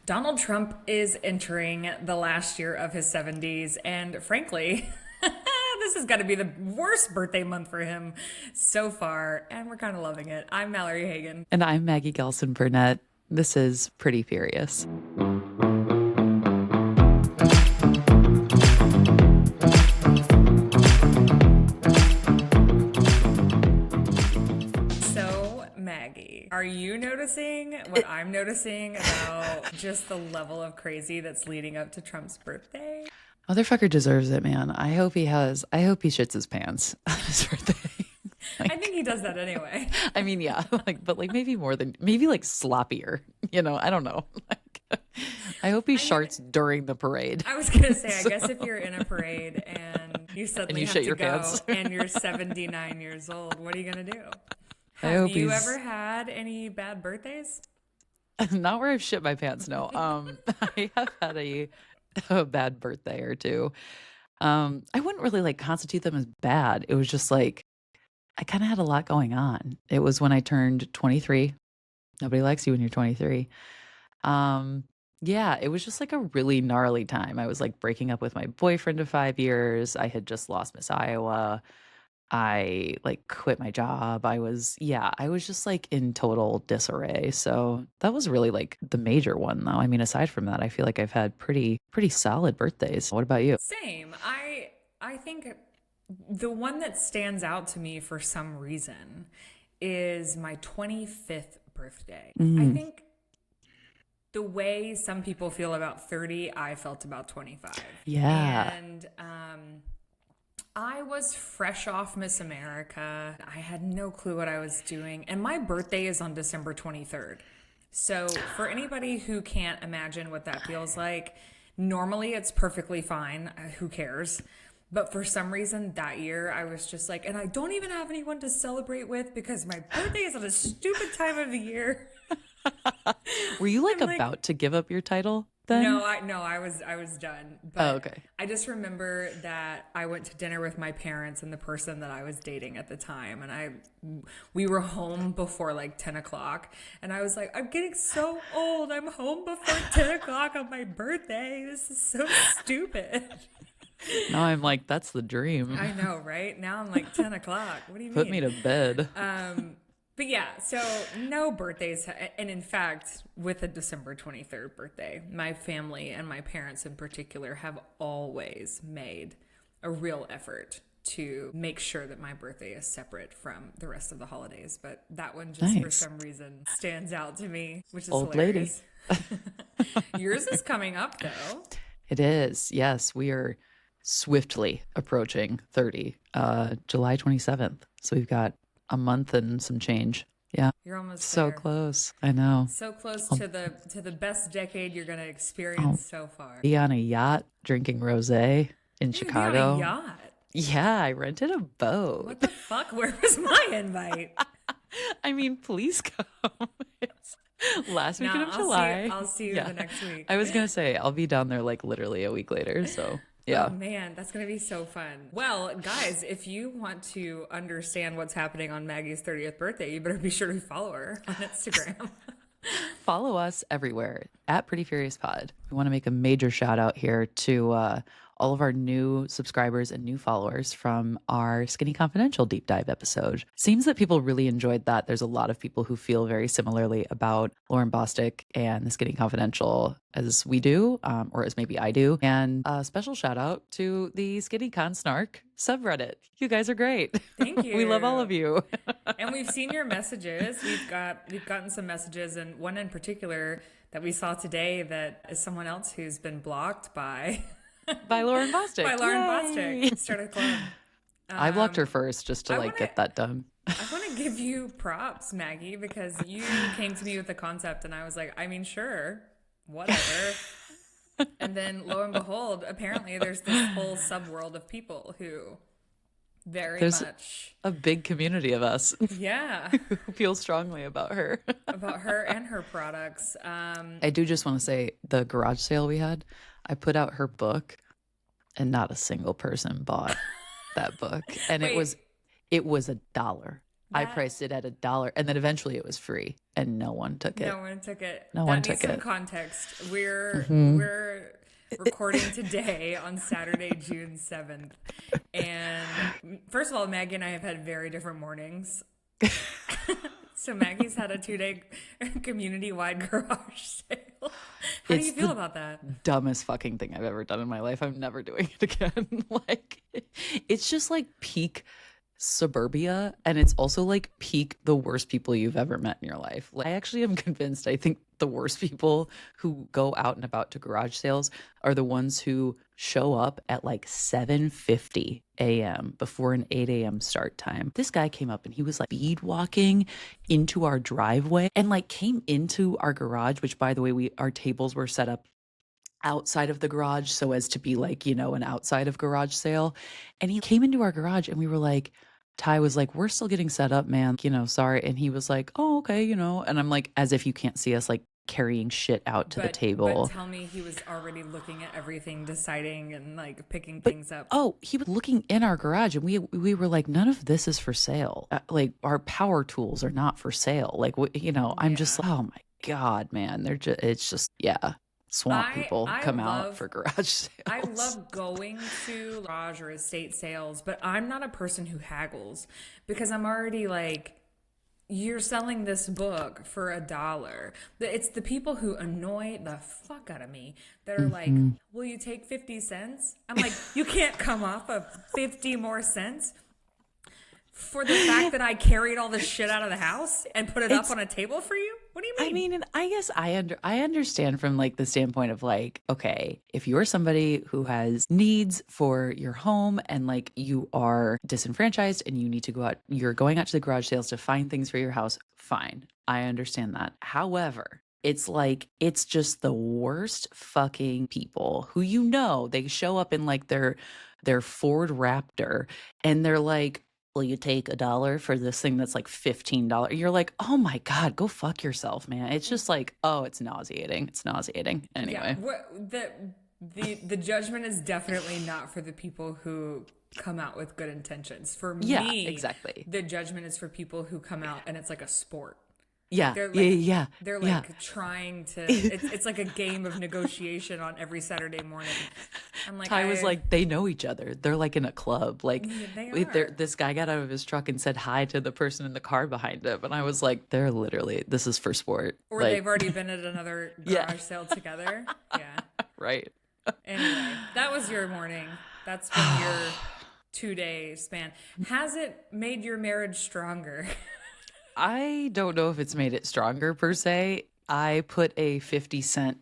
Donald Trump is entering the last year of his 70s, and frankly, this has got to be the worst birthday month for him so far, and we're kind of loving it. I'm Mallory Hagan. And I'm Maggie Gehlsen-Burnett. This is Pretty Furious. Maggie, are you noticing what I'm noticing about just the level of crazy that's leading up to Trump's birthday? Motherfucker deserves it, man. I hope he shits his pants on his birthday. I think he does that anyway. I mean, yeah, but maybe sloppier, I don't know. I hope he sharts during the parade. I was going to say, I guess if you're in a parade and you suddenly have shit to your go pants. and you're 79 years old, what are you going to do? I hope Have you ever had any bad birthdays? Not where I've shit my pants, no. I have had a bad birthday or two. I wouldn't really constitute them as bad. It was just I kind of had a lot going on. It was when I turned 23. Nobody likes you when you're 23. Yeah, it was just a really gnarly time. I was breaking up with my boyfriend of 5 years. I had just lost Miss Iowa. I quit my job. I was just in total disarray. So that was really the major one though. I mean, aside from that, I feel like I've had pretty solid birthdays. What about you? Same. I think the one that stands out to me for some reason is my 25th birthday. I think the way some people feel about 30, I felt about 25. Yeah. And I was fresh off Miss America. I had no clue what I was doing. And my birthday is on December 23rd. So for anybody who can't imagine what that feels like, normally it's perfectly fine. Who cares? But for some reason that year I was just and I don't even have anyone to celebrate with because my birthday is at a stupid time of the year. Were you about to give up your title then? No, I was done. But okay. I just remember that I went to dinner with my parents and the person that I was dating at the time, and we were home before 10 o'clock, and I was like, I'm getting so old. I'm home before 10 o'clock on my birthday. This is so stupid. Now I'm that's the dream. I know, right? Now I'm 10 o'clock. What do you mean? Put me to bed. But yeah, so no birthdays. And in fact, with a December 23rd birthday, my family and my parents in particular have always made a real effort to make sure that my birthday is separate from the rest of the holidays. But that one just for some reason stands out to me, which is old hilarious. lady. Yours is coming up though. It is. Yes, we are swiftly approaching 30, July 27th. So we've got a month and some change. Yeah. You're almost so there. Close. I know. So close to the best decade you're going to experience so far. Be on a yacht drinking rosé in Chicago. Be on a yacht? Yeah, I rented a boat. What the fuck? Where was my invite? I mean, please come. It's last weekend of July. I'll see you the next week. I was going to say, I'll be down there literally a week later. So yeah. Oh man, that's going to be so fun. Well, guys, if you want to understand what's happening on Maggie's 30th birthday, you better be sure to follow her on Instagram. Follow us everywhere at Pretty Furious Pod. We want to make a major shout out here to all of our new subscribers and new followers from our Skinny Confidential deep dive episode. Seems that people really enjoyed that. There's a lot of people who feel very similarly about Lauren Bostic and the Skinny Confidential as we do, or as maybe I do. And a special shout out to the Skinny Con Snark subreddit. You guys are great. Thank you. We love all of you. And we've seen your messages. We've gotten some messages, and one in particular that we saw today that is someone else who's been blocked by Lauren Bostic. By Lauren Bostic. Start a club. I blocked her first just to get that done. I want to give you props, Maggie, because you came to me with the concept and I was like, I mean, sure, whatever. And then lo and behold, apparently there's this whole subworld of people who there's a big community of us. Yeah. Who feel strongly about her. About her and her products. I do just want to say the garage sale we had, I put out her book and not a single person bought that book. And Wait. it was $1. I priced it at $1, and then eventually it was free, and no one took it. No one took it. No one took some it. context. We're recording today on Saturday, June 7th. And first of all, Maggie and I have had very different mornings. So Maggie's had a 2-day community-wide garage sale. How do you feel about that? Dumbest fucking thing I've ever done in my life. I'm never doing it again. Like, it's just like peak suburbia, and it's also like peak the worst people you've ever met in your life. Like, I actually am convinced I think the worst people who go out and about to garage sales are the ones who show up at like 7:50 a.m. before an 8 a.m. start time. This guy came up and he was like speed walking into our driveway and like came into our garage, which by the way, our tables were set up outside of the garage so as to be like, you know, an outside of garage sale. And he came into our garage and we were like, Ty was like, we're still getting set up, man, you know, sorry. And he was like, oh, okay, you know, and I'm like, as if you can't see us like carrying shit out to the table. But tell me he was already looking at everything, deciding and like picking things up. Oh, he was looking in our garage and we were like, none of this is for sale. Like our power tools are not for sale. Like, you know, I'm just like, oh my God, man. It's just, yeah. Swamp people come out for garage sales. I love going to garage or estate sales, but I'm not a person who haggles because I'm already like, you're selling this book for $1. It's the people who annoy the fuck out of me that are like, will you take 50 cents? I'm like, you can't come off of 50 more cents for the fact that I carried all this shit out of the house and put it up on a table for you? What do you mean? I mean, and I guess I understand from like the standpoint of like, okay, if you're somebody who has needs for your home and like you are disenfranchised and you need to go out, you're going out to the garage sales to find things for your house, fine. I understand that. However, it's like, it's just the worst fucking people who, you know, they show up in like their Ford Raptor and they're like, will you take $1 for this thing that's like $15? You're like, oh my God, go fuck yourself, man. It's just like, oh, it's nauseating. It's nauseating. Anyway. Yeah, the judgment is definitely not for the people who come out with good intentions. For me, exactly. The judgment is for people who come out and it's like a sport. Yeah, They're like trying to. It's like a game of negotiation on every Saturday morning. I'm like, Ty was like, they know each other. They're like in a club. Like, this guy got out of his truck and said hi to the person in the car behind him, and I was like, they're literally, this is for sport. Or like, they've already been at another garage sale together. Yeah, right. Anyway, that was your morning. That's been your 2-day span. Has it made your marriage stronger? I don't know if it's made it stronger per se. I put a 50-cent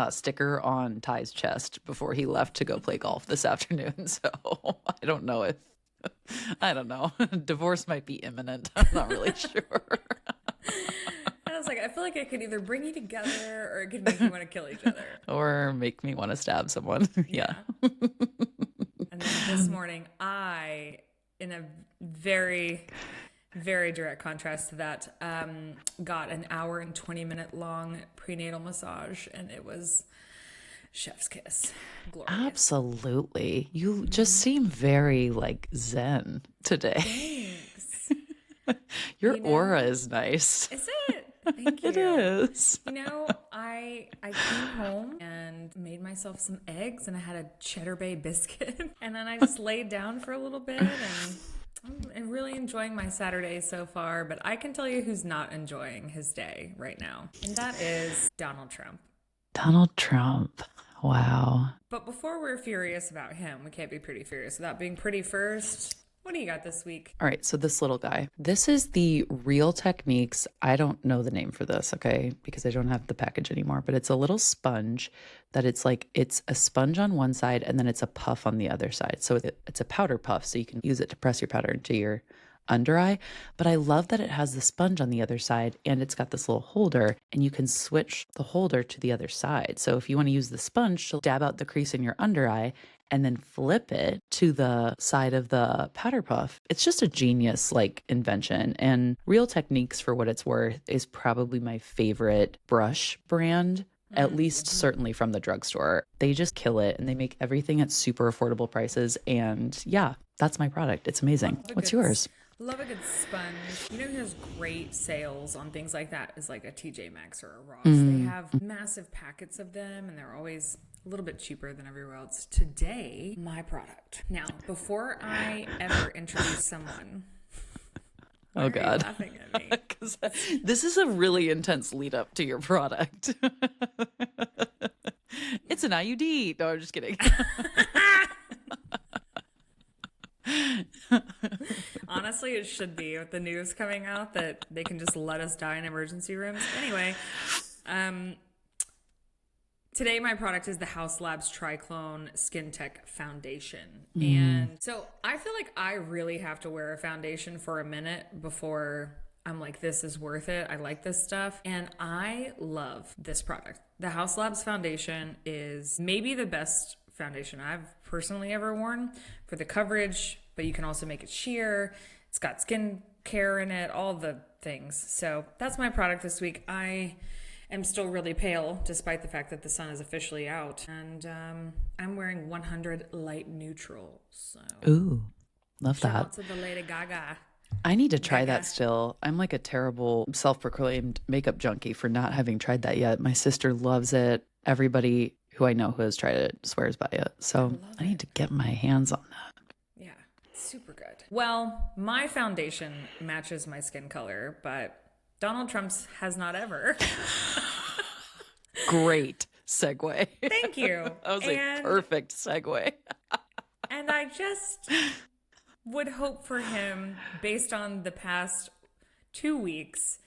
sticker on Ty's chest before he left to go play golf this afternoon. So I don't know. Divorce might be imminent. I'm not really sure. I was like, I feel like it could either bring you together or it could make you want to kill each other. Or make me want to stab someone. Yeah. And then this morning, in a very, very direct contrast to that, got an hour and 20-minute long prenatal massage, and it was chef's kiss. Glorious. Absolutely. You just seem very like zen today. Thanks. Your aura is nice. Is it? Thank you. It is. You know, I came home and made myself some eggs, and I had a Cheddar Bay biscuit, and then I just laid down for a little bit, and I'm really enjoying my Saturday so far, but I can tell you who's not enjoying his day right now, and that is Donald Trump. Donald Trump. Wow. But before we're furious about him, we can't be pretty furious without being pretty first. What do you got this week? All right, so this little guy. This is the Real Techniques. I don't know the name for this, okay, because I don't have the package anymore, but it's a little sponge that it's a sponge on one side and then it's a puff on the other side. So it's a powder puff, so you can use it to press your powder into your under eye. But I love that it has the sponge on the other side and it's got this little holder and you can switch the holder to the other side. So if you want to use the sponge to dab out the crease in your under eye and then flip it to the side of the powder puff, it's just a genius like invention. And Real Techniques, for what it's worth, is probably my favorite brush brand. At least certainly from the drugstore. They just kill it and they make everything at super affordable prices. And yeah, that's my product. It's amazing. What's yours? Love a good sponge. You know who has great sales on things like that is like a TJ Maxx or a Ross. They have massive packets of them and they're always a little bit cheaper than everywhere else. Today, my product. Now, before I ever introduce someone, why Oh are you God. laughing at me? 'Cause this is a really intense lead up to your product. It's an IUD. No, I'm just kidding. Honestly, it should be with the news coming out that they can just let us die in emergency rooms. Anyway, today my product is the House Labs Triclone Skin Tech Foundation. And so I feel like I really have to wear a foundation for a minute before I'm like, this is worth it. I like this stuff. And I love this product. The House Labs Foundation is maybe the best foundation I've personally ever worn for the coverage, but you can also make it sheer. It's got skin care in it, all the things. So that's my product this week. I am still really pale despite the fact that the sun is officially out, and I'm wearing 100 light neutral. So Ooh, love shout that. out to the Lady Gaga. I need to try that still. I'm like a terrible self-proclaimed makeup junkie for not having tried that yet. My sister loves it. Everybody who I know who has tried it swears by it. So I need to get my hands on that. Yeah, super good. Well, my foundation matches my skin color, but Donald Trump's has not ever. Great segue. Thank you. That was a perfect segue. And I just would hope for him, based on the past 2 weeks,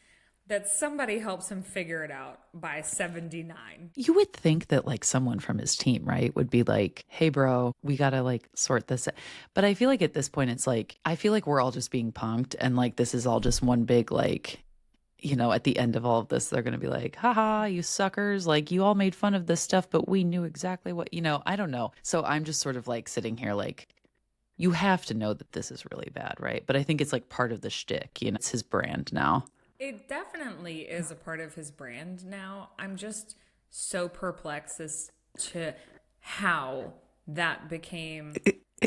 that somebody helps him figure it out by 79. You would think that like someone from his team, right, would be like, hey, bro, we got to like sort this out. But I feel like at this point, it's like, I feel like we're all just being punked. And like, this is all just one big, like, you know, at the end of all of this, they're going to be like, haha, you suckers. Like, you all made fun of this stuff, but we knew exactly what, you know, I don't know. So I'm just sort of like sitting here like, you have to know that this is really bad, right? But I think it's like part of the shtick, you know, it's his brand now. It definitely is a part of his brand now. I'm just so perplexed as to how that became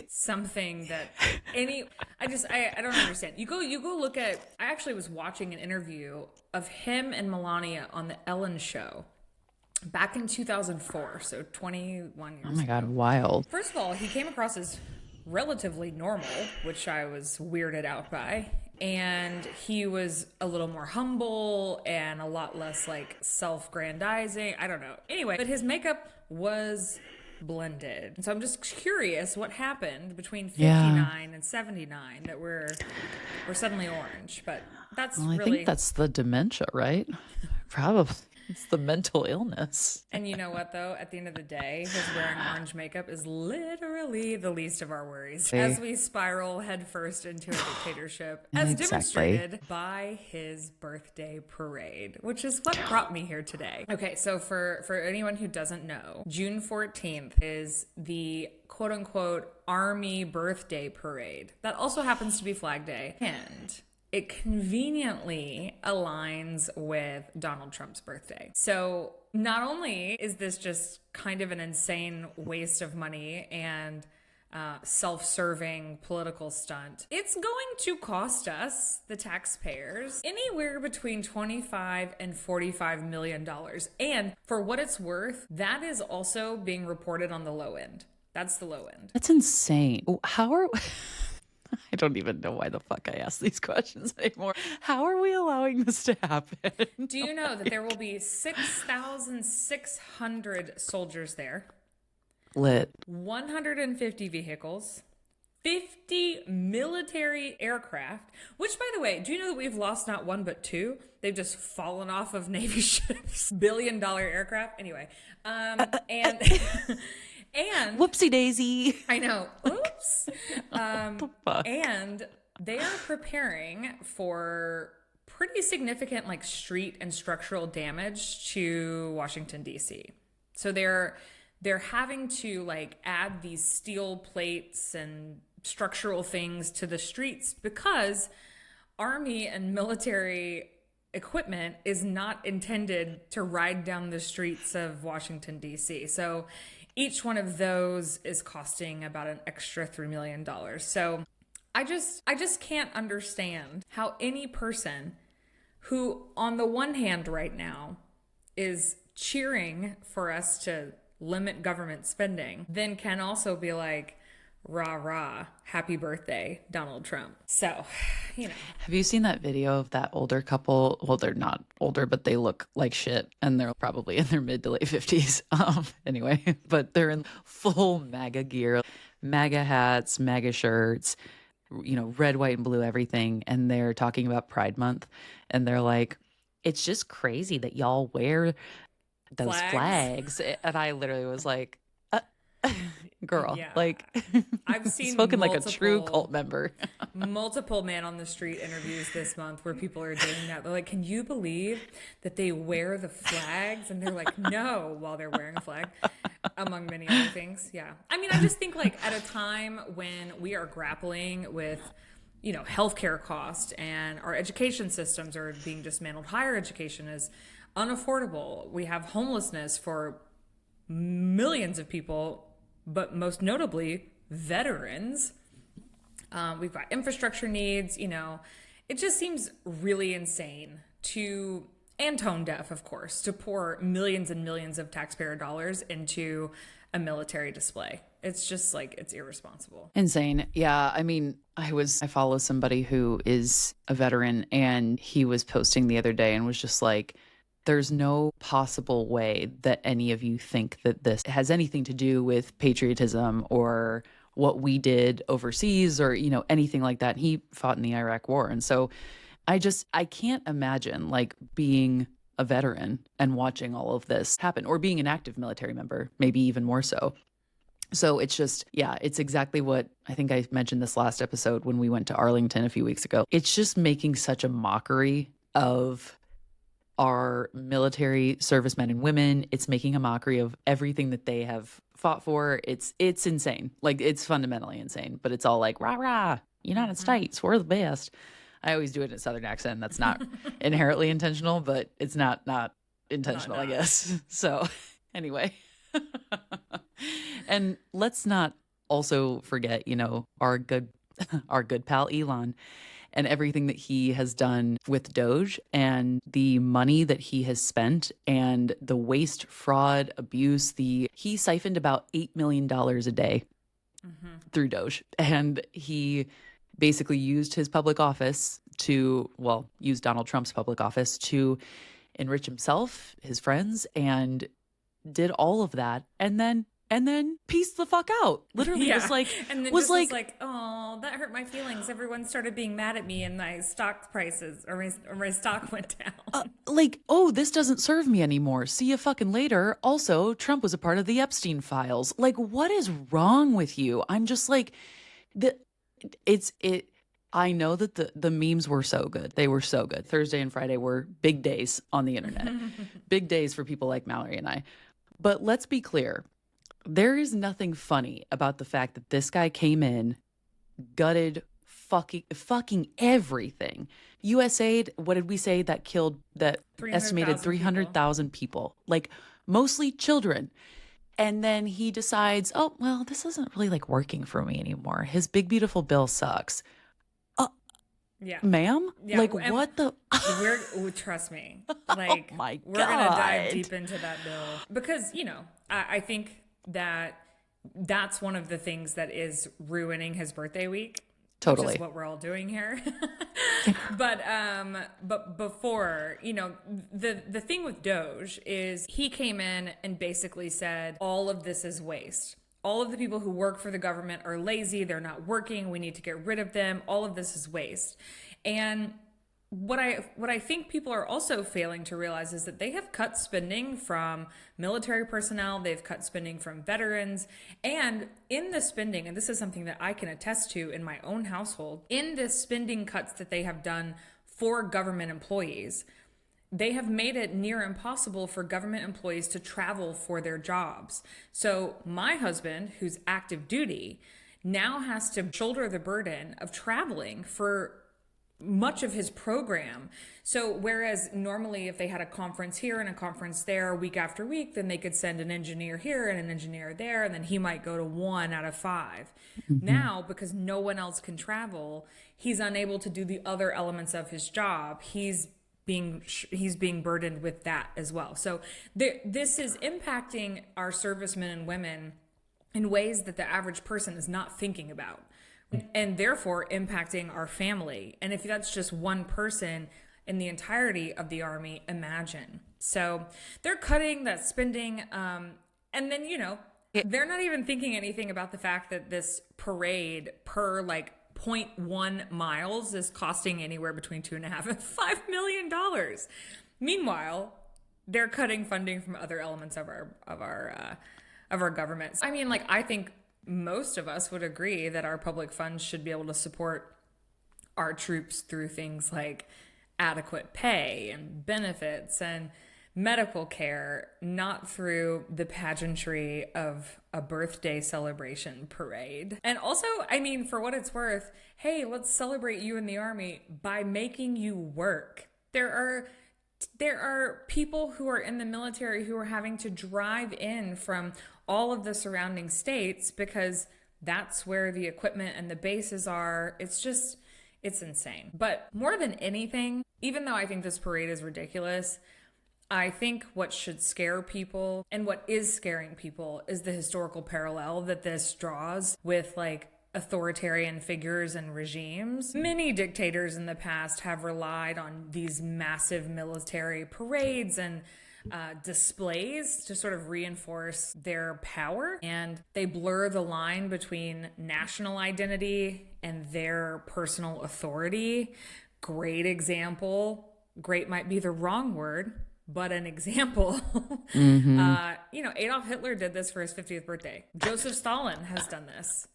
something that I don't understand. You go look at, I actually was watching an interview of him and Melania on the Ellen show back in 2004, so 21 years Oh my God, wild. First of all, he came across as relatively normal, which I was weirded out by. And he was a little more humble and a lot less like self-grandizing. I don't know. Anyway, but his makeup was blended. And so I'm just curious what happened between 59 and 79 that we're suddenly orange. But that's Well, I really... think that's the dementia, right? Probably. It's the mental illness. And you know what, though? At the end of the day, his wearing orange makeup is literally the least of our worries as we spiral headfirst into a dictatorship, as demonstrated by his birthday parade, which is what brought me here today. Okay, so for anyone who doesn't know, June 14th is the quote-unquote Army birthday parade. That also happens to be Flag Day. And it conveniently aligns with Donald Trump's birthday. So not only is this just kind of an insane waste of money and self-serving political stunt, it's going to cost us, the taxpayers, anywhere between $25 and $45 million. And for what it's worth, that is also being reported on the low end. That's the low end. That's insane. How are... I don't even know why the fuck I ask these questions anymore. How are we allowing this to happen? Do you know that there will be 6,600 soldiers there? Lit. 150 vehicles, 50 military aircraft, which, by the way, do you know that we've lost not one but two? They've just fallen off of Navy ships. $billion aircraft. Anyway, and... And whoopsie daisy. I know. Oops. And they are preparing for pretty significant like street and structural damage to Washington, D.C. So they're having to like add these steel plates and structural things to the streets because Army and military equipment is not intended to ride down the streets of Washington, D.C. So each one of those is costing about an extra $3 million. So I just can't understand how any person who, on the one hand right now, is cheering for us to limit government spending, then can also be like, rah, rah, happy birthday, Donald Trump. So, Have you seen that video of that older couple? Well, they're not older, but they look like shit, and they're probably in their mid to late 50s. Anyway, but they're in full MAGA gear, MAGA hats, MAGA shirts, red, white, and blue, everything. And they're talking about Pride Month, and they're like, it's just crazy that y'all wear those flags. And I literally was like, girl, Yeah. like, I've seen spoken like a true cult member. multiple man on the street interviews this month where people are doing that. They're like, can you believe that they wear the flags? And they're like, no, while they're wearing a flag, among many other things. Yeah. I mean, I just think like at a time when we are grappling with, healthcare costs and our education systems are being dismantled, higher education is unaffordable. We have homelessness for millions of people, but most notably veterans. We've got infrastructure needs. It just seems really insane and tone deaf, of course, to pour millions and millions of taxpayer dollars into a military display. It's just like, it's irresponsible. Insane. Yeah. I mean, I follow somebody who is a veteran, and he was posting the other day and was just like, there's no possible way that any of you think that this has anything to do with patriotism or what we did overseas or, anything like that. And he fought in the Iraq War. And so I can't imagine like being a veteran and watching all of this happen, or being an active military member, maybe even more so. So it's just, yeah, it's exactly what I think I mentioned this last episode when we went to Arlington a few weeks ago. It's just making such a mockery of our military servicemen and women. It's making a mockery of everything that they have fought for. It's insane. Like, it's fundamentally insane, but it's all like, rah, rah, United States, we're the best. I always do it in a Southern accent. That's not inherently intentional, but it's not intentional, I guess. So anyway, and let's not also forget, our good pal Elon, and everything that he has done with Doge, and the money that he has spent, and the waste, fraud, abuse. He siphoned about $8 million a day through Doge. And he basically used his public office use Donald Trump's public office to enrich himself, his friends, and did all of that. And then pieced the fuck out. Literally, yeah. was like, and then was like, oh, that hurt my feelings. Everyone started being mad at me, and my stock prices or my stock went down. This doesn't serve me anymore. See you fucking later. Also, Trump was a part of the Epstein files. Like, what is wrong with you? I'm just like, I know that the memes were so good. They were so good. Thursday and Friday were big days on the internet. Big days for people like Mallory and I. But let's be clear. There is nothing funny about the fact that this guy came in, gutted fucking everything. USAID, what did we say that killed, that estimated 300,000 people, like mostly children. And then he decides, oh, well, this isn't really like working for me anymore. His big, beautiful bill sucks. Yeah. Ma'am? Yeah, like, what the? Trust me. Like, oh my God. We're going to dive deep into that bill. Because, I think that that's one of the things that is ruining his birthday week. Totally. Which is what we're all doing here. But before, the thing with Doge is he came in and basically said, all of this is waste. All of the people who work for the government are lazy. They're not working. We need to get rid of them. All of this is waste. And what I think people are also failing to realize is that they have cut spending from military personnel. They've cut spending from veterans. And in the spending, and this is something that I can attest to in my own household, in the spending cuts that they have done for government employees, they have made it near impossible for government employees to travel for their jobs. So my husband, who's active duty, now has to shoulder the burden of traveling for much of his program. So whereas normally if they had a conference here and a conference there week after week, then they could send an engineer here and an engineer there, and then he might go to 1 out of 5. Now, because no one else can travel, he's unable to do the other elements of his job. He's being burdened with that as well. So this is impacting our servicemen and women in ways that the average person is not thinking about, and therefore impacting our family. And if that's just one person in the entirety of the Army, imagine. So they're cutting that spending, and then, they're not even thinking anything about the fact that this parade per like 0.1 miles is costing anywhere between $2.5 and $5 million. Meanwhile, they're cutting funding from other elements of our government. I mean, like, I think most of us would agree that our public funds should be able to support our troops through things like adequate pay and benefits and medical care, not through the pageantry of a birthday celebration parade. And also, I mean, for what it's worth, hey, let's celebrate you in the Army by making you work. There are people who are in the military who are having to drive in from all of the surrounding states because that's where the equipment and the bases are. It's insane. But more than anything, even though I think this parade is ridiculous, I think what should scare people, and what is scaring people, is the historical parallel that this draws with like authoritarian figures and regimes. Many dictators in the past have relied on these massive military parades and displays to sort of reinforce their power, and they blur the line between national identity and their personal authority. Great example. Great might be the wrong word, but an example. Adolf Hitler did this for his 50th birthday. Joseph Stalin has done this.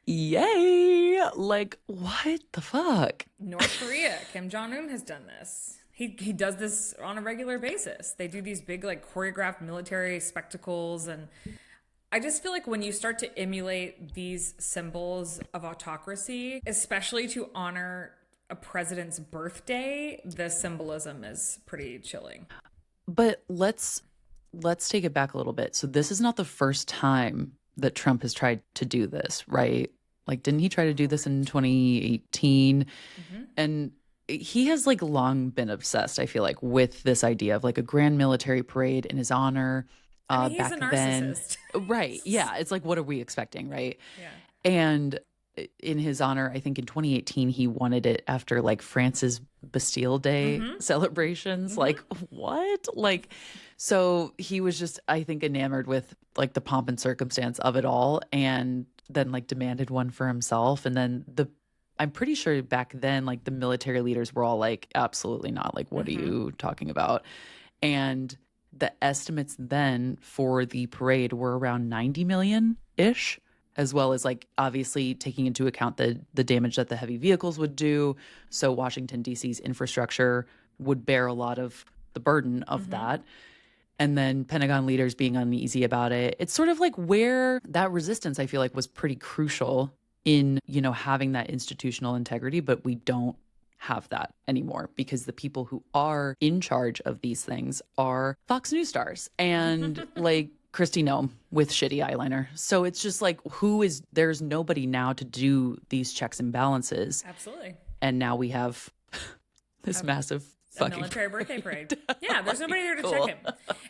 Yay! Like, what the fuck? North Korea, Kim Jong-un has done this. He does this on a regular basis. They do these big, like, choreographed military spectacles. And I just feel like when you start to emulate these symbols of autocracy, especially to honor a president's birthday, the symbolism is pretty chilling. But let's take it back a little bit. So this is not the first time that Trump has tried to do this, right? Like, didn't he try to do this in 2018? And he has like long been obsessed, I feel like, with this idea of like a grand military parade in his honor. He's a narcissist. Right. Yeah. It's like, what are we expecting? Right. Yeah. And in his honor, I think in 2018, he wanted it after like France's Bastille Day celebrations. Like, what? Like, so he was just, I think, enamored with like the pomp and circumstance of it all, and then like demanded one for himself. And then I'm pretty sure back then, like the military leaders were all like, absolutely not. Like, what are you talking about? And the estimates then for the parade were around 90 million-ish, as well as like obviously taking into account the damage that the heavy vehicles would do. So Washington, D.C.'s infrastructure would bear a lot of the burden of that. And then Pentagon leaders being uneasy about it. It's sort of like where that resistance, I feel like, was pretty crucial in, having that institutional integrity, but we don't have that anymore because the people who are in charge of these things are Fox News stars and like Kristi Noem with shitty eyeliner. So it's just like, there's nobody now to do these checks and balances. Absolutely. And now we have this massive fucking military birthday parade. Yeah, there's nobody there to check him.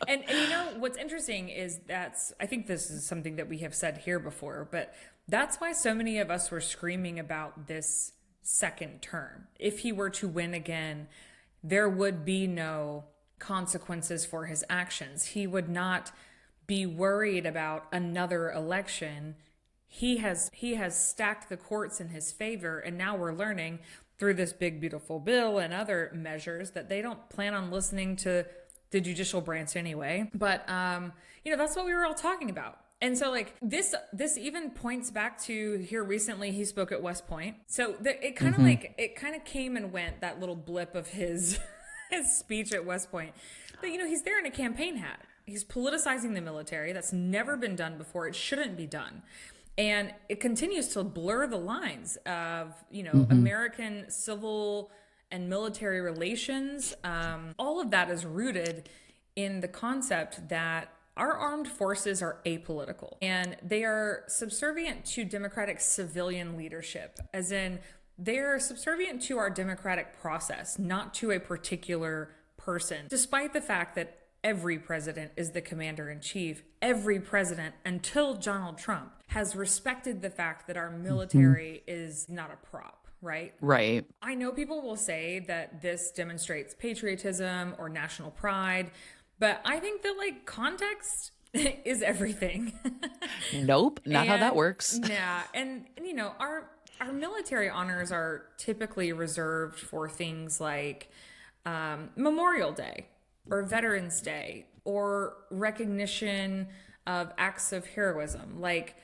And what's interesting is I think this is something that we have said here before, but that's why so many of us were screaming about this second term. If he were to win again, there would be no consequences for his actions. He would not be worried about another election. He has stacked the courts in his favor, and now we're learning through this big beautiful bill and other measures that they don't plan on listening to the judicial branch anyway. But that's what we were all talking about. And so like this even points back to here recently he spoke at West Point. So it kind of came and went, that little blip of his speech at West Point. But he's there in a campaign hat. He's politicizing the military. That's never been done before. It shouldn't be done. And it continues to blur the lines of, American civil and military relations, all of that is rooted in the concept that our armed forces are apolitical and they are subservient to democratic civilian leadership, as in they're subservient to our democratic process, not to a particular person. Despite the fact that every president is the commander in chief, every president until Donald Trump has respected the fact that our military is not a prop, right? Right. I know people will say that this demonstrates patriotism or national pride, but I think that like context is everything. Nope, not how that works. Yeah, and you know, our military honors are typically reserved for things like Memorial Day or Veterans Day or recognition of acts of heroism, like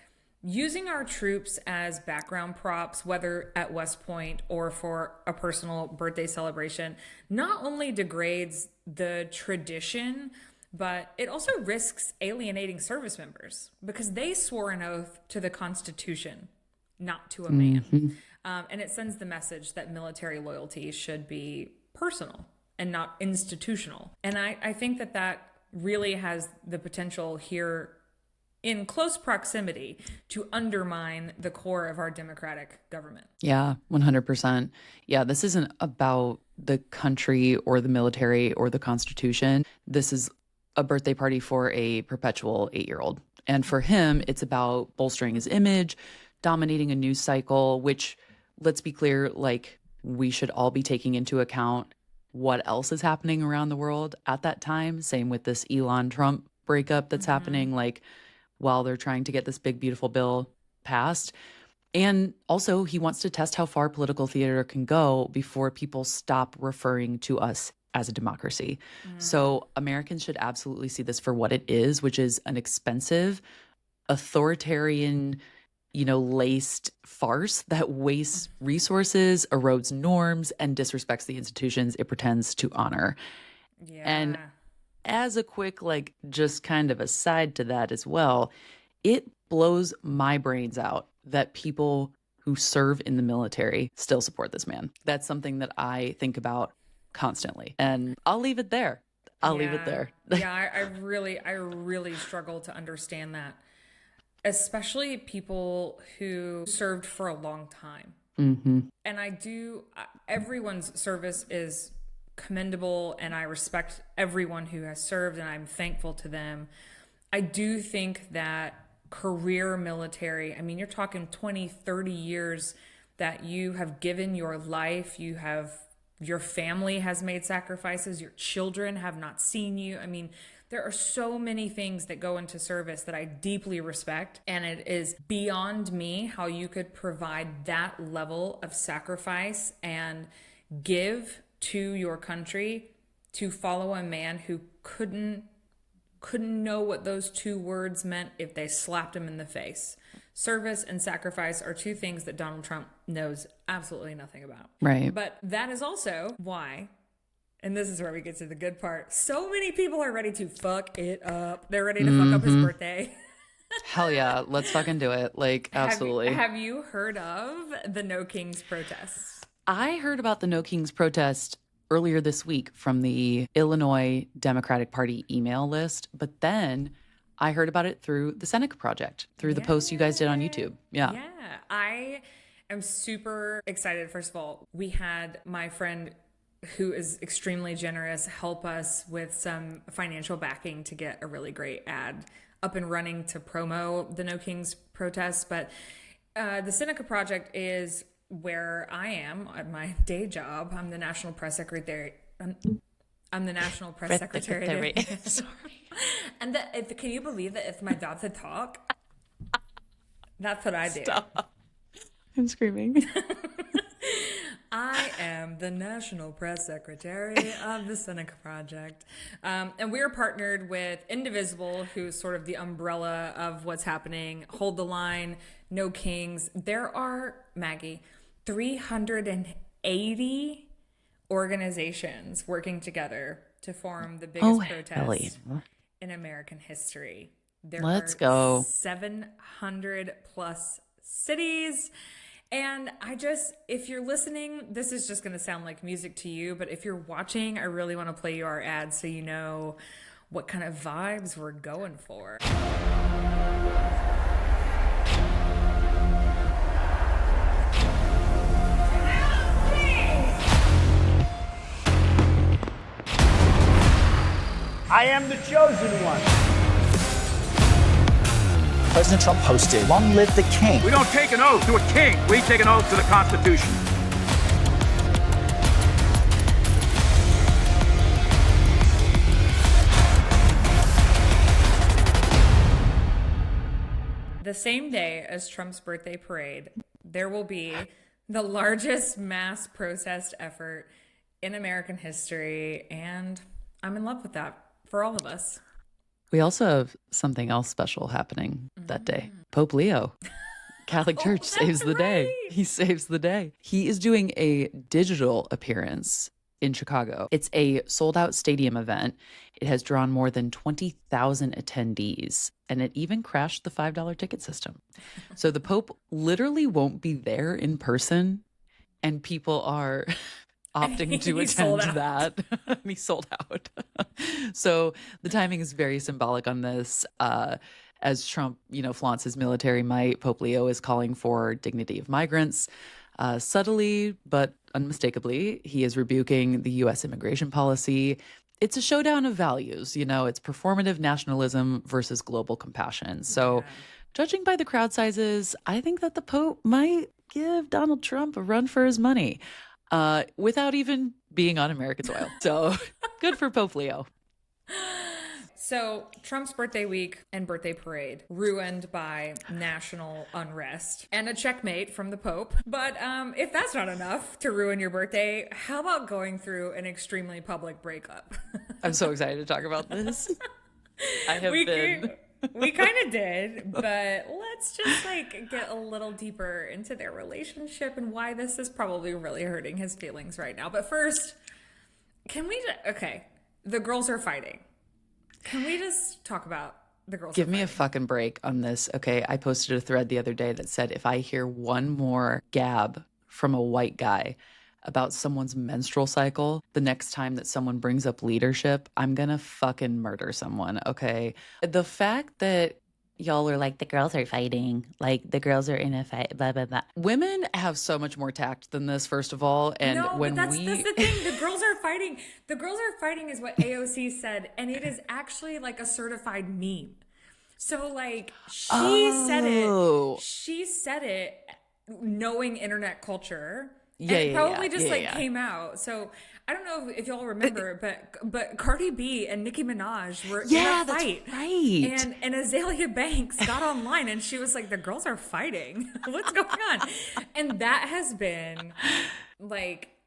using our troops as background props, whether at West Point or for a personal birthday celebration, not only degrades the tradition, but it also risks alienating service members because they swore an oath to the Constitution, not to a man. And it sends the message that military loyalty should be personal and not institutional. And I think that that really has the potential here in close proximity to undermine the core of our democratic government. Yeah, 100%. Yeah, this isn't about the country or the military or the Constitution. This is a birthday party for a perpetual 8-year-old. And for him, it's about bolstering his image, dominating a news cycle, which, let's be clear, like we should all be taking into account what else is happening around the world at that time. Same with this Elon Trump breakup that's happening, like while they're trying to get this big, beautiful bill passed. And also he wants to test how far political theater can go before people stop referring to us as a democracy. So Americans should absolutely see this for what it is, which is an expensive, authoritarian, laced farce that wastes resources, erodes norms, and disrespects the institutions it pretends to honor. Yeah. And as a quick, just kind of aside to that as well, it blows my brains out that people who serve in the military still support this man. That's something that I think about constantly. And I'll leave it there. I'll leave it there. Yeah, I really struggle to understand that. Especially people who served for a long time. And everyone's service is commendable and I respect everyone who has served and I'm thankful to them. I do think that career military, I mean, you're talking 20, 30 years that you have given your life, your family has made sacrifices, your children have not seen you. I mean, there are so many things that go into service that I deeply respect, and it is beyond me how you could provide that level of sacrifice and give to your country to follow a man who couldn't know what those two words meant if they slapped him in the face. Service and sacrifice are two things that Donald Trump knows absolutely nothing about. Right. But that is also why, and this is where we get to the good part, so many people are ready to fuck it up. They're ready to fuck up his birthday. Hell yeah. Let's fucking do it. Absolutely. Have you heard of the No Kings protests? I heard about the No Kings protest earlier this week from the Illinois Democratic Party email list, but then I heard about it through the Seneca Project, through the post you guys did on YouTube. Yeah. Yeah. I am super excited. First of all, we had my friend who is extremely generous help us with some financial backing to get a really great ad up and running to promo the No Kings protests. But the Seneca Project is where I am at my day job. I'm the National Press Secretary. I'm the National Press Secretary. Sorry. And can you believe that if my dad could talk, that's what I do. Stop. I'm screaming. I am the National Press Secretary of the Seneca Project. And we're partnered with Indivisible, who's sort of the umbrella of what's happening. Hold the Line, No Kings. There are, Maggie, 380 organizations working together to form the biggest protest in American history. There Let's are go. 700 plus cities. And if you're listening, this is just going to sound like music to you, but if you're watching, I really want to play you our ad so you know what kind of vibes we're going for. I am the chosen one. President Trump hosted Long Live the King. We don't take an oath to a king. We take an oath to the Constitution. The same day as Trump's birthday parade, there will be the largest mass protest effort in American history, and I'm in love with that for all of us. We also have something else special happening that day. Pope Leo, Catholic Church saves the day. He saves the day. He is doing a digital appearance in Chicago. It's a sold-out stadium event. It has drawn more than 20,000 attendees, and it even crashed the $5 ticket system. So the Pope literally won't be there in person, and people are opting to attend that. And he sold out. So the timing is very symbolic on this. As Trump, flaunts his military might, Pope Leo is calling for dignity of migrants. Subtly, but unmistakably, he is rebuking the U.S. immigration policy. It's a showdown of values. It's performative nationalism versus global compassion. So judging by the crowd sizes, I think that the Pope might give Donald Trump a run for his money without even being on American soil. So good for Pope Leo. So Trump's birthday week and birthday parade ruined by national unrest and a checkmate from the Pope. But if that's not enough to ruin your birthday, how about going through an extremely public breakup? I'm so excited to talk about this. We kind of did, but let's just get a little deeper into their relationship and why this is probably really hurting his feelings right now. But first, the girls are fighting. Can we just talk about the girls? Give me a fucking break on this. Okay, I posted a thread the other day that said if I hear one more gab from a white guy about someone's menstrual cycle the next time that someone brings up leadership, I'm gonna fucking murder someone. Okay, the fact that y'all are like, the girls are fighting, like the girls are in a fight, blah blah blah. Women have so much more tact than this, first of all. And that's the thing. The girls are fighting. The girls are fighting is what AOC said, and it is actually a certified meme. So she said it knowing internet culture. It probably came out. So I don't know if y'all remember, but Cardi B and Nicki Minaj were in a fight. That's right. And Azalea Banks got online and she was like, the girls are fighting. What's going on? And that has been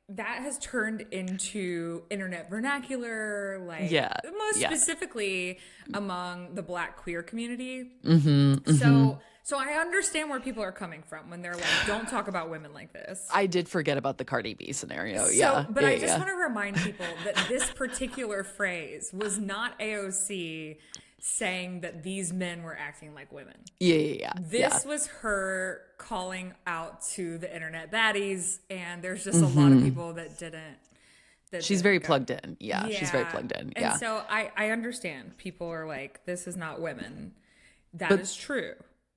that has turned into internet vernacular, specifically among the Black queer community. So I understand where people are coming from when they're like, don't talk about women like this. I did forget about the Cardi B scenario. But I just want to remind people that this particular phrase was not AOC saying that these men were acting like women. This was her calling out to the internet baddies, and there's just a lot of people that didn't. She's very plugged in. Yeah, she's very plugged in. And so I understand people are like, this is not women. That is true.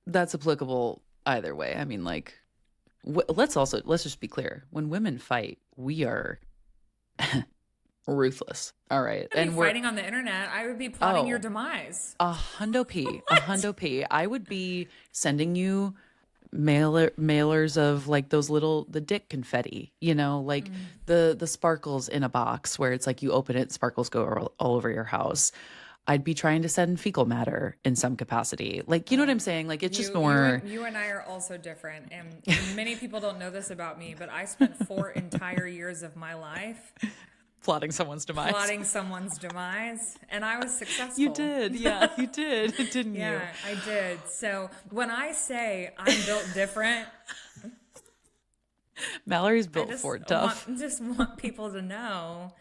That's applicable either way. I mean, let's just be clear. When women fight, we are ruthless. All right. And we're fighting on the internet. I would be plotting your demise. A hundo P. I would be sending you mailers of the dick confetti, the sparkles in a box where it's you open it, sparkles go all over your house. I'd be trying to send fecal matter in some capacity. You know what I'm saying? It's just more. You and I are also different. And many people don't know this about me, but I spent 4 entire years of my life plotting someone's demise. And I was successful. You did. Yeah, you did. Didn't you? Yeah, I did. So when I say I'm built different, Mallory's built for it tough. Just want people to know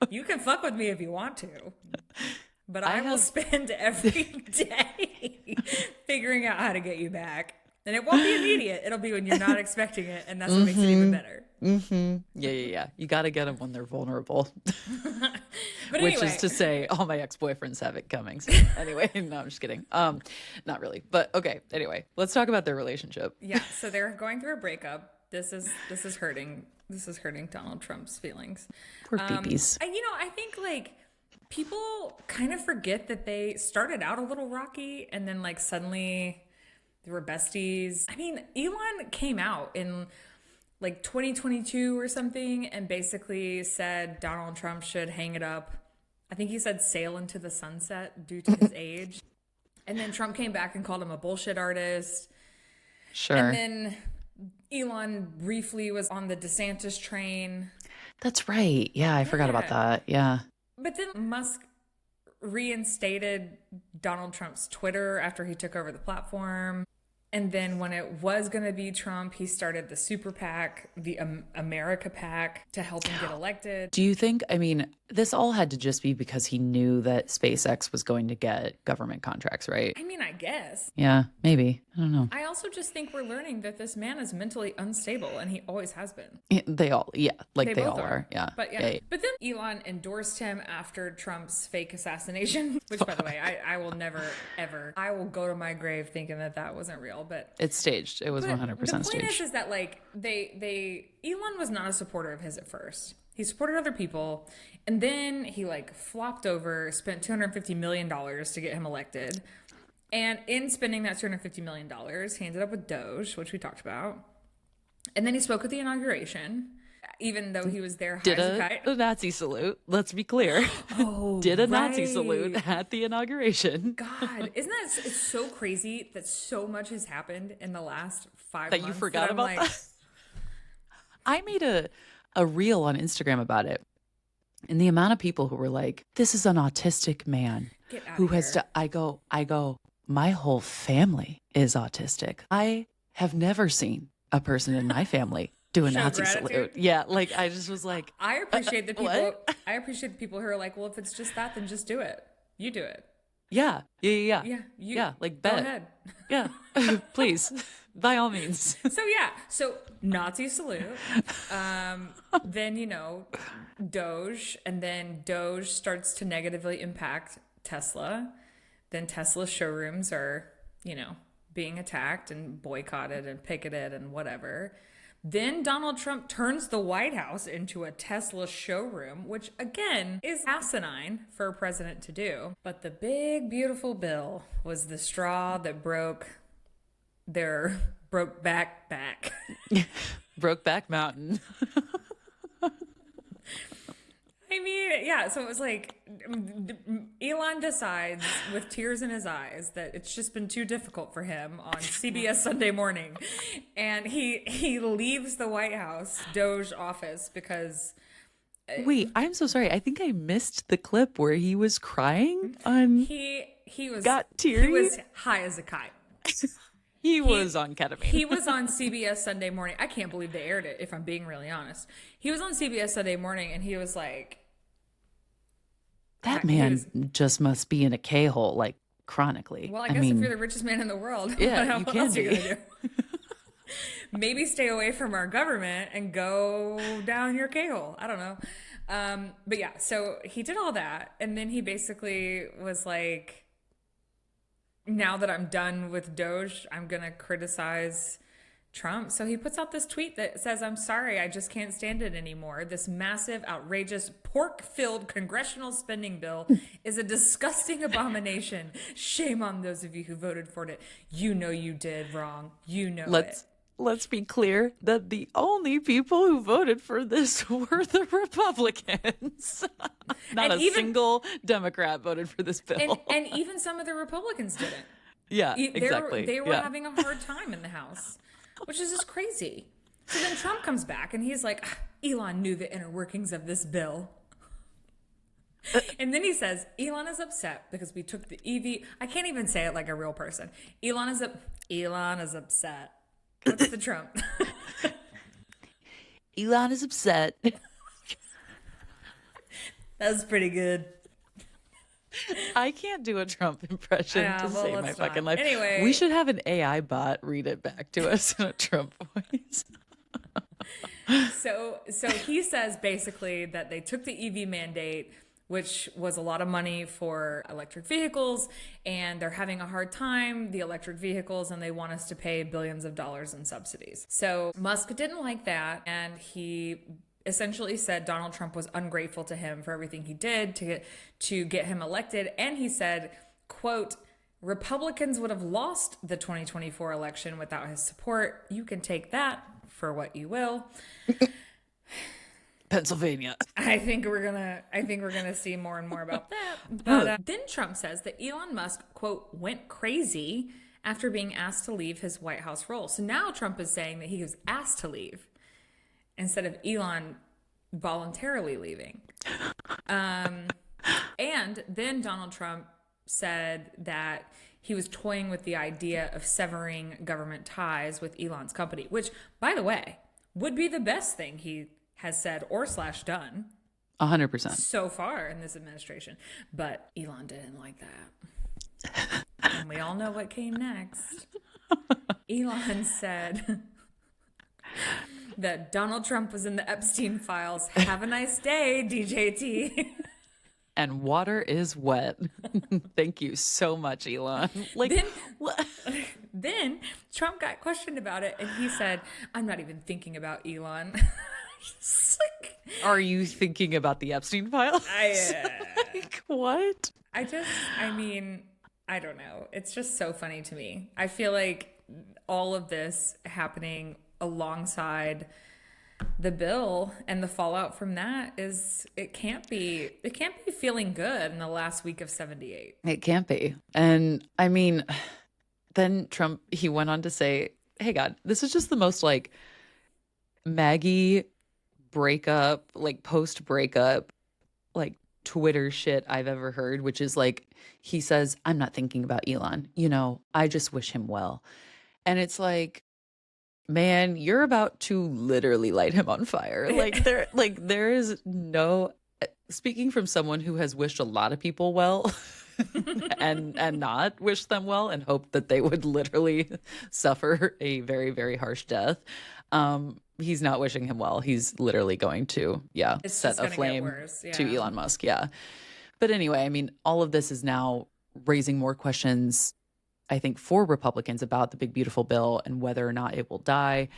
you can fuck with me if you want to. But I will spend every day figuring out how to get you back. And it won't be immediate. It'll be when you're not expecting it, and that's what makes it even better. Yeah. You got to get them when they're vulnerable. But Which anyway, is to say, all my ex-boyfriends have it coming. So anyway, no, I'm just kidding. Not really. But okay, anyway, let's talk about their relationship. yeah. So they're going through a breakup. This is hurting. This is hurting Donald Trump's feelings. Poor babies. And I think like people kind of forget that they started out a little rocky, and then like suddenly they were besties. I mean, Elon came out in like 2022 or something and basically said Donald Trump should hang it up. I think he said sail into the sunset due to his age. And then Trump came back and called him a bullshit artist. Sure. And then Elon briefly was on the DeSantis train. That's right. Yeah, I forgot about that. Yeah. But then Musk reinstated Donald Trump's Twitter after he took over the platform. And then when it was going to be Trump, he started the super PAC, the America PAC, to help him get elected. Do you think, I mean, this all had to just be because he knew that SpaceX was going to get government contracts, right? I mean, I guess. Yeah, maybe. I don't know. I also just think we're learning that this man is mentally unstable, and he always has been. They all, like they both all are. Yeah. But yeah. But then Elon endorsed him after Trump's fake assassination, which, by the way, I will never, ever, I will go to my grave thinking that wasn't real. But It's staged. It was 100% the point staged. is that like Elon was not a supporter of his at first. He supported other people, and then he like flopped over, spent $250 million to get him elected. And in spending that $250 million, he ended up with Doge, which we talked about. And then he spoke at the inauguration, even though he was there high Did as a kite. a Nazi salute. Let's be clear. Did a Nazi salute at the inauguration. God, isn't that it's so crazy that so much has happened in the last 5 That months you forgot I'm about like, that? I made a reel on Instagram about it. And the amount of people who were like, this is an autistic man Get out who of has here. to, I go, my whole family is autistic. I have never seen a person in my family do a Show Nazi gratitude. salute. Yeah, like I just was like, I appreciate the people. what? I appreciate the people who are like, well, if it's just that, then just do it. You do it. yeah. Yeah. Like Go bet. ahead. Yeah, please, by all means. So Nazi salute. Then Doge, and then Doge starts to negatively impact Tesla. Then Tesla showrooms are being attacked and boycotted and picketed and whatever. Then Donald Trump turns the White House into a Tesla showroom, which again is asinine for a president to do. But the big, beautiful bill was the straw that broke back. Brokeback Mountain. I mean, yeah, so it was like Elon decides with tears in his eyes that it's just been too difficult for him on CBS Sunday Morning. And he leaves the White House Doge office because Wait, I'm so sorry. I think I missed the clip where he was crying on he was got teary. He was high as a kite. He was on ketamine. He was on CBS Sunday Morning. I can't believe they aired it, if I'm being really honest. He was on CBS Sunday Morning and he was like, that man just must be in a K-hole, like, chronically. well, I guess if you're the richest man in the world, Yeah, you what can else are you be. gonna do? Maybe stay away from our government and go down your K-hole. I don't know. But yeah, so he did all that. And then he basically was like, now that I'm done with Doge, I'm going to criticize Trump. So he puts out this tweet that says, I'm sorry, I just can't stand it anymore. This massive, outrageous, pork-filled congressional spending bill is a disgusting abomination. Shame on those of you who voted for it. You know you did wrong. You know it. Let's be clear that the only people who voted for this were the Republicans. Not And a even- single Democrat voted for this bill. And even some of the Republicans didn't. Yeah, exactly. They were Yeah. having a hard time in the House, which is just crazy. So then Trump comes back and he's like, Elon knew the inner workings of this bill. And then he says, Elon is upset because we took the EV. I can't even say it like a real person. Elon is upset. What's the Trump? Elon is upset. That was pretty good. I can't do a Trump impression Yeah, to well, save my let's fucking not. life. Anyway. We should have an AI bot read it back to us in a Trump voice. So he says basically that they took the EV mandate, which was a lot of money for electric vehicles, and they're having a hard time, the electric vehicles, and they want us to pay billions of dollars in subsidies. So Musk didn't like that, and he essentially said Donald Trump was ungrateful to him for everything he did to get him elected. And he said, quote, Republicans would have lost the 2024 election without his support. You can take that for what you will. Pennsylvania. I think we're gonna see more and more about that. But then Trump says that Elon Musk, quote, went crazy after being asked to leave his White House role. So now Trump is saying that he was asked to leave instead of Elon voluntarily leaving. And then Donald Trump said that he was toying with the idea of severing government ties with Elon's company, which, by the way, would be the best thing he has said or / done 100%. so far in this administration. But Elon didn't like that. And we all know what came next. Elon said that Donald Trump was in the Epstein files. Have a nice day, DJT. And water is wet. Thank you so much, Elon. Then Trump got questioned about it, and he said, I'm not even thinking about Elon. Are you thinking about the Epstein files? What? I don't know. It's just so funny to me. I feel like all of this happening alongside the bill and the fallout from that it can't be feeling good in the last week of 78. It can't be. And I mean, then Trump, he went on to say, hey God, this is just the most like Maggie breakup, like post breakup, like Twitter shit I've ever heard, which is like, he says, I'm not thinking about Elon, I just wish him well. And it's like, man, you're about to literally light him on fire. There is no, speaking from someone who has wished a lot of people well and not wished them well and hoped that they would literally suffer a very, very harsh death. He's not wishing him well. He's literally going to, set a flame to Elon Musk. Yeah. But anyway, I mean, all of this is now raising more questions, I think, for Republicans about the big, beautiful bill and whether or not it will die.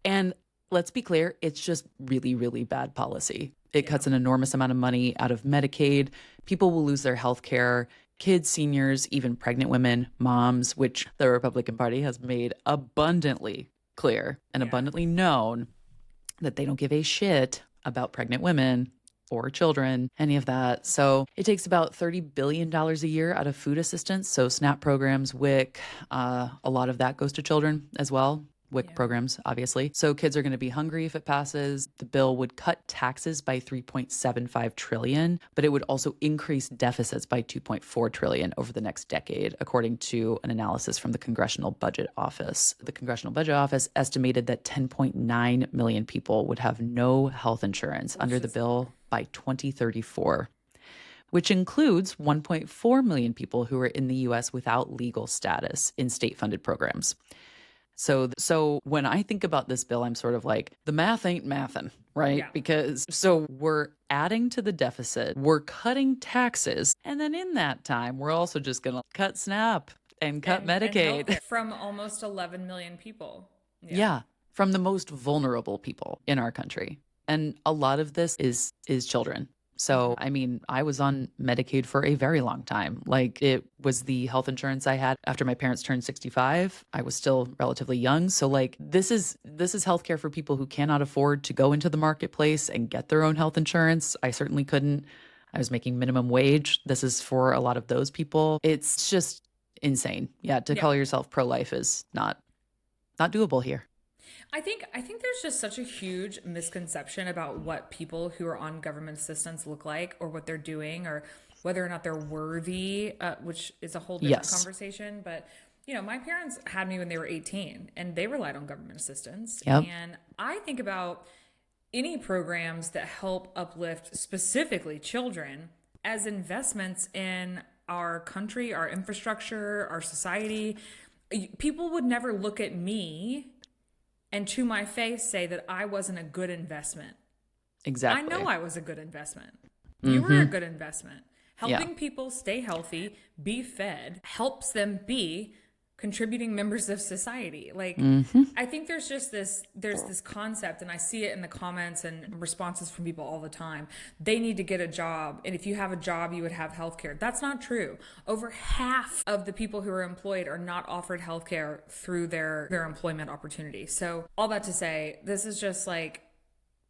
And let's be clear, it's just really, really bad policy. It cuts an enormous amount of money out of Medicaid. People will lose their health care. Kids, seniors, even pregnant women, moms, which the Republican Party has made abundantly clear and abundantly known that they don't give a shit about pregnant women or children, any of that. So it takes about $30 billion a year out of food assistance. So SNAP programs, WIC, a lot of that goes to children as well. WIC programs, obviously. So kids are going to be hungry if it passes. The bill would cut taxes by $3.75 trillion, but it would also increase deficits by $2.4 trillion over the next decade, according to an analysis from the Congressional Budget Office. The Congressional Budget Office estimated that 10.9 million people would have no health insurance under the bill by 2034. Which includes 1.4 million people who are in the U.S. without legal status in state-funded programs. So when I think about this bill, I'm sort of like, the math ain't mathin', right? Yeah. Because so we're adding to the deficit, we're cutting taxes, and then in that time, we're also just going to cut SNAP and cut Medicaid. And from almost 11 million people. Yeah, from the most vulnerable people in our country. And a lot of this is children. So, I mean, I was on Medicaid for a very long time. Like, it was the health insurance I had after my parents turned 65. I was still relatively young. So, like, this is healthcare for people who cannot afford to go into the marketplace and get their own health insurance. I certainly couldn't. I was making minimum wage. This is for a lot of those people. It's just insane. Yeah, to call yourself pro-life is not doable here. I think there's just such a huge misconception about what people who are on government assistance look like, or what they're doing, or whether or not they're worthy, which is a whole different conversation. But, my parents had me when they were 18 and they relied on government assistance. Yep. And I think about any programs that help uplift specifically children as investments in our country, our infrastructure, our society, people would never look at me and to my face say that I wasn't a good investment. Exactly. I know I was a good investment. You were a good investment. Helping people stay healthy, be fed, helps them be contributing members of society. Like, I think there's this concept, and I see it in the comments and responses from people all the time. They need to get a job, and if you have a job, you would have healthcare. That's not true. Over half of the people who are employed are not offered healthcare through their employment opportunity. So all that to say, this is just like,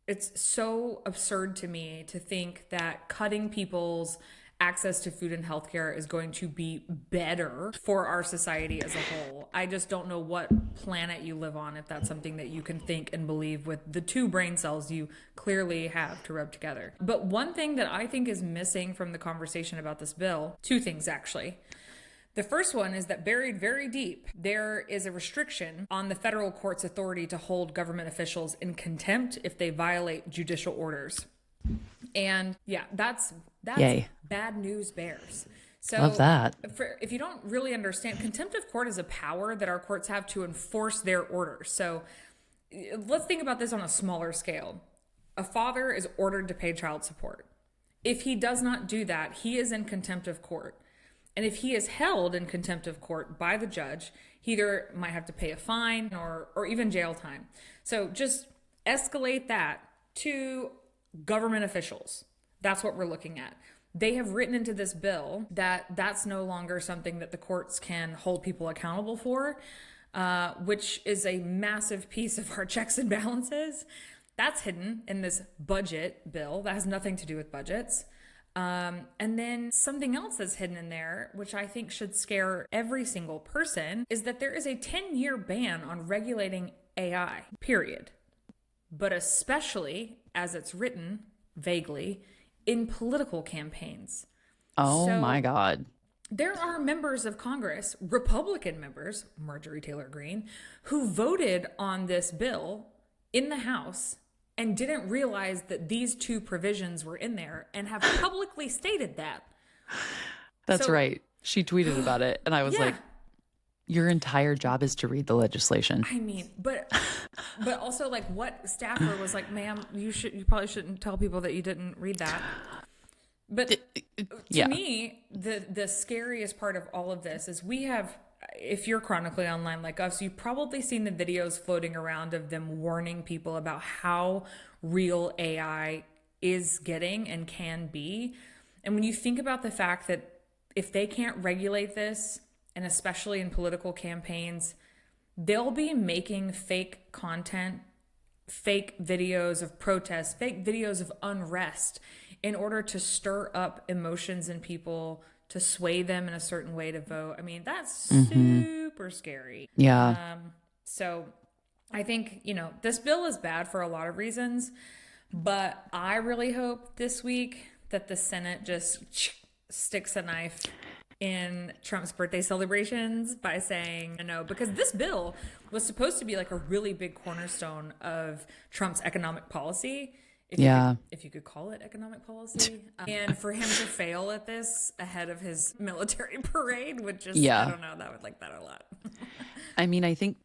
it's so absurd to me to think that cutting people's access to food and healthcare is going to be better for our society as a whole. I just don't know what planet you live on if that's something that you can think and believe with the 2 brain cells you clearly have to rub together. But one thing that I think is missing from the conversation about this bill, 2 things actually. The first one is that buried very deep, there is a restriction on the federal court's authority to hold government officials in contempt if they violate judicial orders. And yeah, that's Yay. bad news bears. So Love that. If you don't really understand, contempt of court is a power that our courts have to enforce their orders. So let's think about this on a smaller scale. A father is ordered to pay child support. If he does not do that, he is in contempt of court. And if he is held in contempt of court by the judge, he either might have to pay a fine or even jail time. So just escalate that to government officials. That's what we're looking at. They have written into this bill that that's no longer something that the courts can hold people accountable for, which is a massive piece of our checks and balances. That's hidden in this budget bill. That has nothing to do with budgets. And then something else that's hidden in there, which I think should scare every single person, is that there is a 10-year ban on regulating AI, period. But especially, as it's written, vaguely, in political campaigns. Oh So my God. there are members of Congress, Republican members, Marjorie Taylor Greene, who voted on this bill in the House and didn't realize that these 2 provisions were in there and have publicly stated that. That's So- right. She tweeted about it, and I was Yeah. like, your entire job is to read the legislation. I mean, but also, like, what staffer was like, ma'am, you probably shouldn't tell people that you didn't read that. But to me, the scariest part of all of this is we have, if you're chronically online like us, you've probably seen the videos floating around of them warning people about how real AI is getting and can be. And when you think about the fact that if they can't regulate this, and especially in political campaigns, they'll be making fake content, fake videos of protest, fake videos of unrest in order to stir up emotions in people, to sway them in a certain way to vote. I mean, that's super scary. Yeah. So I think, this bill is bad for a lot of reasons, but I really hope this week that the Senate just sticks a knife in Trump's birthday celebrations by saying no, because this bill was supposed to be like a really big cornerstone of Trump's economic policy. If you could call it economic policy. And for him to fail at this ahead of his military parade would just, I don't know, that would like that a lot. I mean, I think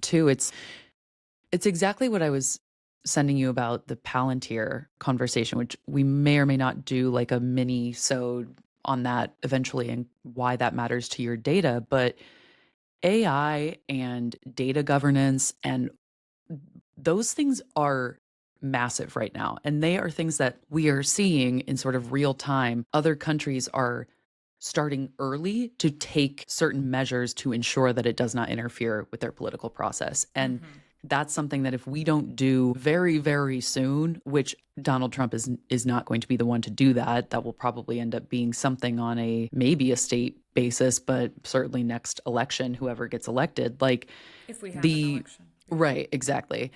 too, it's exactly what I was sending you about the Palantir conversation, which we may or may not do like a mini-sode on that eventually and why that matters to your data. But AI and data governance and those things are massive right now. And they are things that we are seeing in sort of real time. Other countries are starting early to take certain measures to ensure that it does not interfere with their political process. And that's something that if we don't do very, very soon, which Donald Trump is not going to be the one to do that, that will probably end up being something on maybe a state basis, but certainly next election, whoever gets elected, like If we have an election. Right, exactly.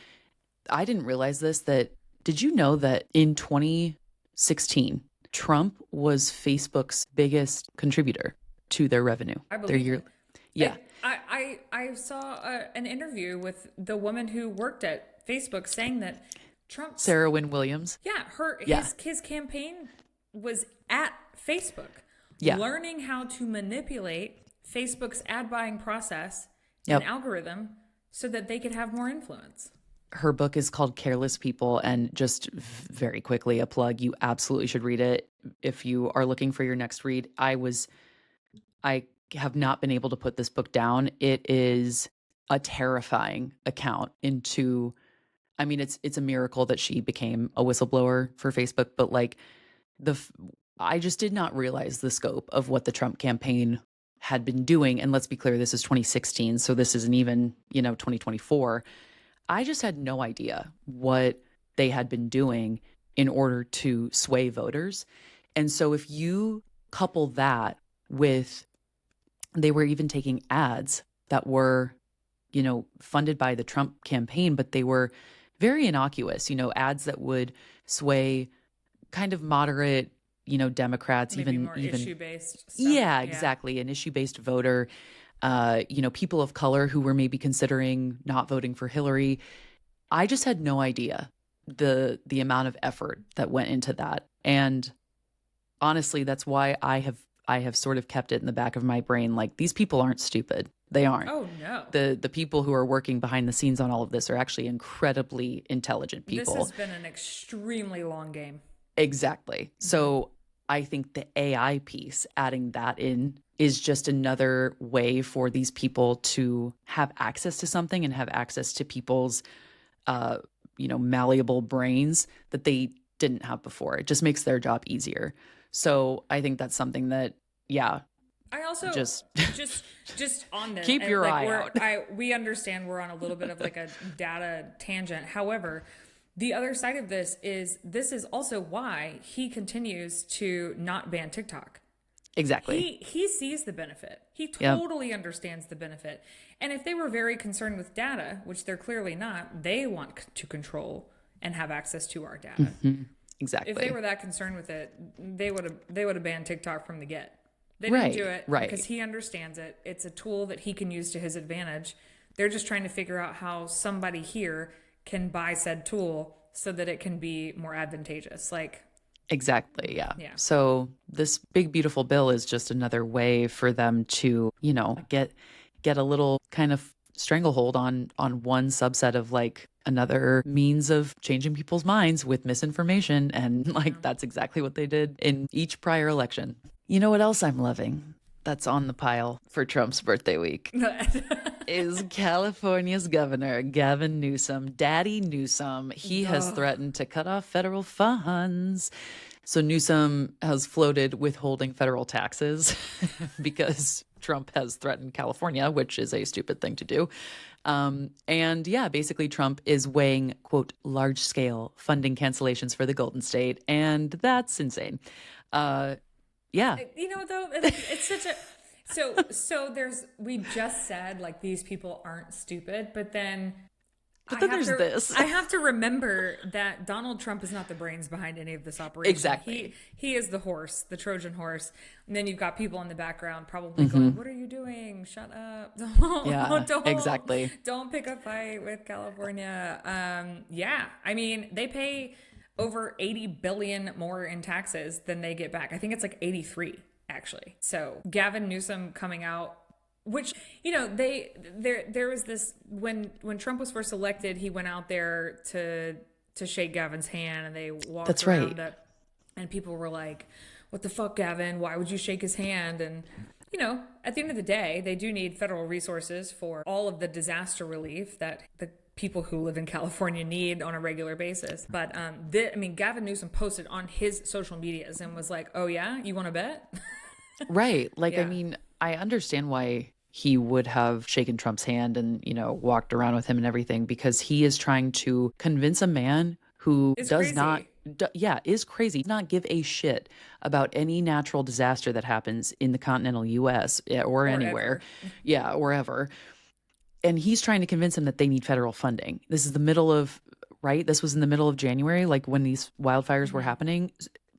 I didn't realize this, did you know that in 2016, Trump was Facebook's biggest contributor to their revenue? I believe it. Yeah. I saw an interview with the woman who worked at Facebook saying that Trump, Sarah Wynne Williams. his campaign was at Facebook, learning how to manipulate Facebook's ad buying process and algorithm so that they could have more influence. Her book is called Careless People, and just very quickly, a plug, you absolutely should read it if you are looking for your next read. I have not been able to put this book down. It is a terrifying account into, I mean, it's a miracle that she became a whistleblower for Facebook, but like I just did not realize the scope of what the Trump campaign had been doing. And let's be clear, this is 2016, so this isn't even, 2024. I just had no idea what they had been doing in order to sway voters. And so if you couple that with, they were even taking ads that were, funded by the Trump campaign, but they were very innocuous, ads that would sway kind of moderate, Democrats, Maybe even more issue-based stuff. Yeah, exactly. An issue-based voter, people of color who were maybe considering not voting for Hillary. I just had no idea the amount of effort that went into that. And honestly, that's why I have sort of kept it in the back of my brain. Like, these people aren't stupid. They aren't. Oh, no. The people who are working behind the scenes on all of this are actually incredibly intelligent people. This has been an extremely long game. Exactly. So I think the AI piece, adding that in, is just another way for these people to have access to something and have access to people's, malleable brains that they didn't have before. It just makes their job easier. So I think that's something that, I also just on this, keep your eye out. We understand we're on a little bit of like a data tangent. However, the other side of this is also why he continues to not ban TikTok. Exactly. He sees the benefit. He totally understands the benefit. And if they were very concerned with data, which they're clearly not, they want to control and have access to our data. Mm-hmm. Exactly. If they were that concerned with it, they would have banned TikTok from the get. They didn't do it because he understands it. It's a tool that he can use to his advantage. They're just trying to figure out how somebody here can buy said tool so that it can be more advantageous. Exactly. Yeah. So this big, beautiful bill is just another way for them to, get a little kind of stranglehold on one subset of another means of changing people's minds with misinformation. And that's exactly what they did in each prior election. You know what else I'm loving that's on the pile for Trump's birthday week is California's governor, Gavin Newsom, Daddy Newsom. He has threatened to cut off federal funds. So Newsom has floated withholding federal taxes because Trump has threatened California, which is a stupid thing to do. Basically Trump is weighing, quote, large scale funding cancellations for the Golden State. And that's insane. It's such a so we just said these people aren't stupid, but then there's this. I have to remember that Donald Trump is not the brains behind any of this operation. Exactly. He is the horse, the Trojan horse. And then you've got people in the background probably going, "What are you doing? Shut up. Don't pick a fight with California." I mean, they pay over 80 billion more in taxes than they get back. I think it's 83 actually. So Gavin Newsom coming out, which, there was this, when Trump was first elected, he went out there to shake Gavin's hand and they walked around it, and people were like, "What the fuck, Gavin? Why would you shake his hand?" And at the end of the day, they do need federal resources for all of the disaster relief that the people who live in California need on a regular basis. But Gavin Newsom posted on his social medias and was like, "Oh yeah, you want to bet?" Right. I understand why he would have shaken Trump's hand and, walked around with him and everything, because he is trying to convince a man who is crazy, not give a shit about any natural disaster that happens in the continental US or anywhere. Yeah, or ever. And he's trying to convince him that they need federal funding. This is the middle of, this was in the middle of January, when these wildfires were happening,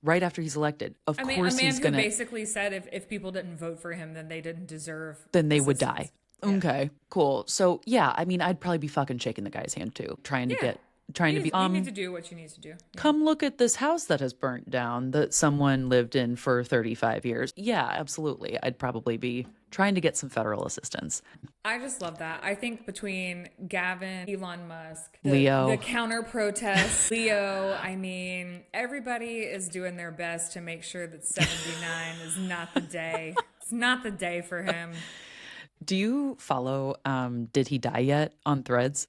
right after he's elected. Of course he's going to... who basically said if people didn't vote for him, then they didn't deserve... Then they would die. Yeah. Okay, cool. So, I'd probably be fucking shaking the guy's hand too, trying to get trying to be You need to do what you need to do. Yeah. come look at this house that has burnt down that someone lived in for 35 years. Yeah, absolutely. I'd probably be trying to get some federal assistance. I just love that. I think between Gavin, Elon Musk, Leo. the counter protests, Leo, I mean, everybody is doing their best to make sure that 79 is not the day. It's not the day for him. Do you follow Did He Die Yet on Threads?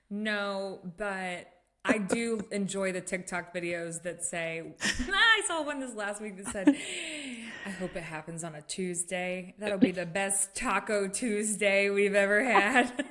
No, but I do enjoy the TikTok videos that say, I saw one this last week that said, I hope it happens on a Tuesday. That'll be the best Taco Tuesday we've ever had.